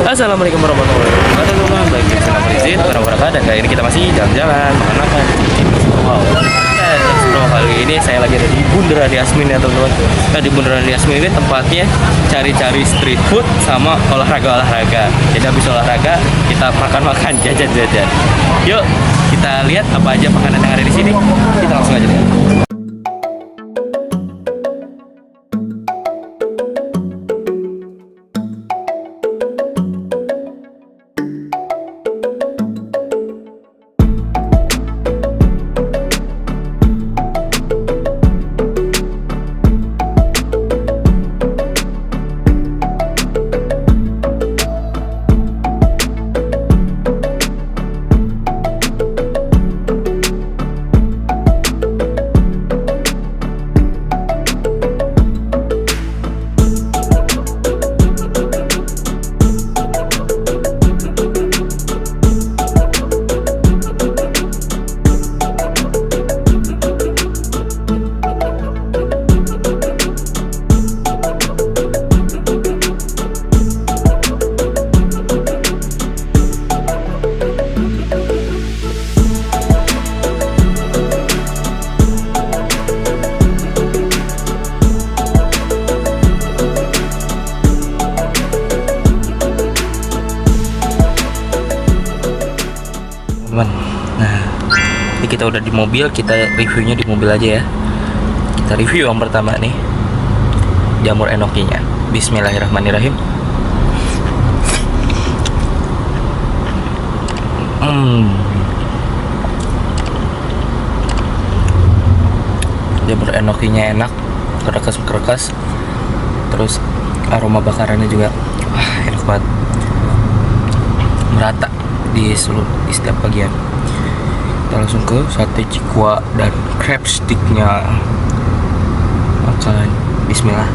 Assalamualaikum warahmatullahi wabarakatuh teman-teman. Baik, saya Rizin, warahmatullahi wabarakatuh. Kali ini kita masih jalan-jalan, makan-makan. Wow. Bro, kali ini saya lagi ada di Bundaran Yasmin ya teman-teman. Nah, di Bundaran Yasmin ini tempatnya cari-cari street food sama olahraga-olahraga. Jadi habis olahraga kita makan-makan, jajan-jajan. Yuk, kita lihat apa aja makanan yang ada di sini. Kita langsung aja lihat. Nah, ini kita udah di mobil, kita reviewnya di mobil aja ya. Kita review yang pertama nih, jamur enokinya. Bismillahirrahmanirrahim. Jamur enokinya enak, kerekas, terus aroma bakarannya juga enak banget, merata di setiap bagian. Kita langsung ke sate cikua dan crab sticknya. Makan. Bismillah.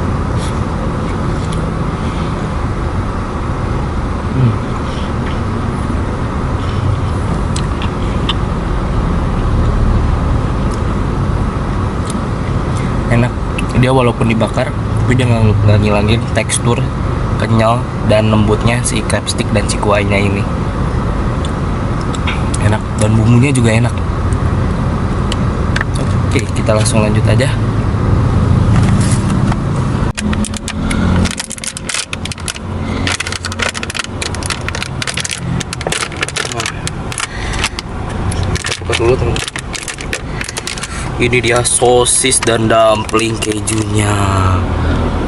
Enak. Dia walaupun dibakar tapi dia nggak ngilangin tekstur kenyal dan lembutnya si crab stick dan cikuanya ini. Enak, dan bumbunya juga enak. Oke, kita langsung lanjut aja. Buka dulu teman. Ini dia sosis dan dumpling kejunya.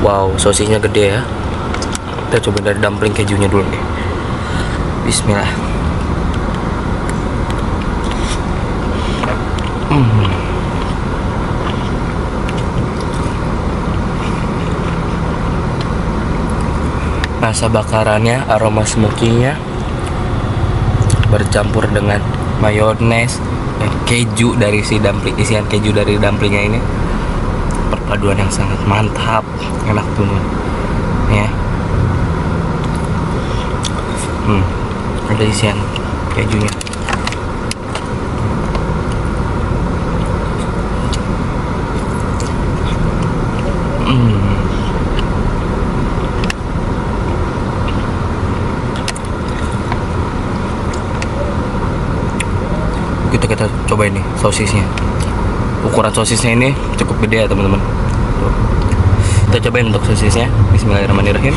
Wow, sosisnya gede ya. Kita coba dari dumpling kejunya dulu nih. Bismillah. Rasa bakarannya, aroma smokinya bercampur dengan mayones dan keju dari si dumpling, isian keju dari dumplingnya ini. Perpaduan yang sangat mantap, enak tuh ya. Ada isian kejunya. Kita coba ini sosisnya. Ukuran sosisnya ini cukup gede ya teman-teman. Kita cobain untuk sosisnya. Bismillahirrahmanirrahim.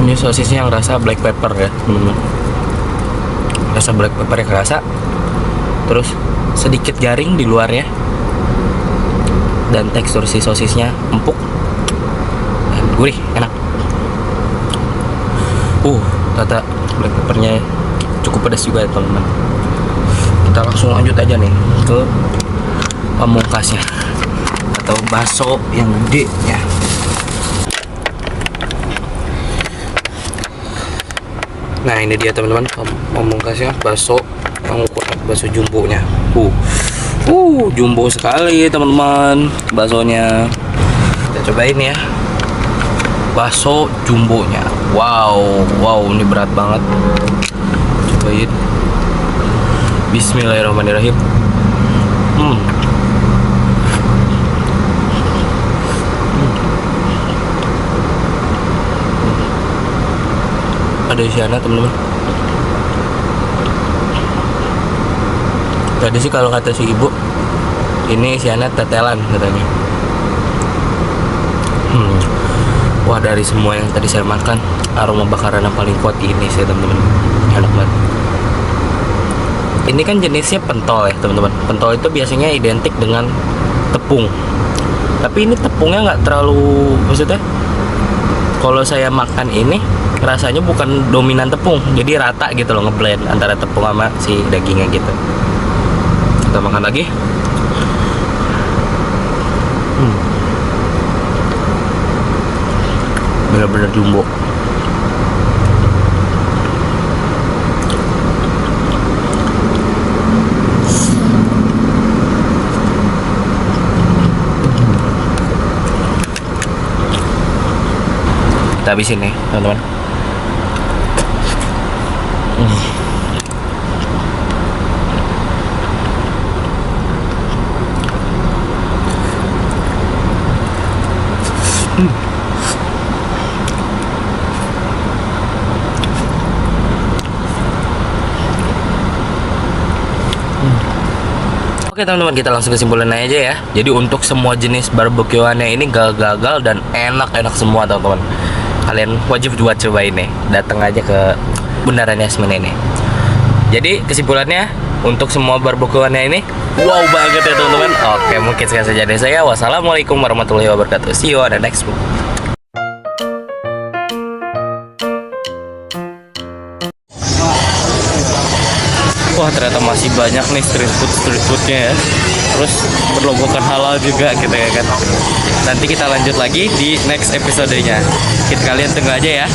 Ini sosisnya yang rasa black pepper ya teman-teman. Rasa black pepper yang kerasa, terus sedikit garing di luarnya, dan tekstur si sosisnya empuk dan gurih, enak. Tata black peppernya cukup pedas juga ya teman-teman. Kita langsung lanjut aja nih ke pamungkasnya atau bakso yang gede ya. Nah, ini dia teman-teman pamungkasnya, bakso yang ukuran bakso jumbonya. Jumbo sekali teman-teman baksonya. Kita cobain ya. bakso jumbonya. Wow, ini berat banget. Cobain. Bismillahirrahmanirrahim. Ada isiannya teman-teman. Tadi sih kalau kata si ibu, ini isiannya tetelan katanya. Wah, dari semua yang tadi saya makan, aroma bakaran yang paling kuat ini sih teman-teman. Enak banget. Ini kan jenisnya pentol ya teman-teman. Pentol itu biasanya identik dengan tepung. Tapi ini tepungnya nggak terlalu, maksudnya kalau saya makan ini rasanya bukan dominan tepung, jadi rata gitu loh, ngeblend antara tepung sama si dagingnya gitu. Kita makan lagi. Bener-bener jumbo. Kita habisin nih teman-teman. Oke teman-teman, kita langsung kesimpulan aja ya. Jadi untuk semua jenis barbekyuannya ini gagal dan enak-enak semua teman-teman. Kalian wajib buat cobain nih. Datang aja ke Bundaran Yasmin ini. Jadi kesimpulannya untuk semua barbekyuannya ini wow banget ya teman-teman. Oke, mungkin sekian saja dari saya. Wassalamualaikum warahmatullahi wabarakatuh. See you on the next one. Wah, ternyata masih banyak nih street foodnya ya. Terus berlogokan halal juga gitu ya kan. Nanti kita lanjut lagi di next episodenya. Kalian tunggu aja ya.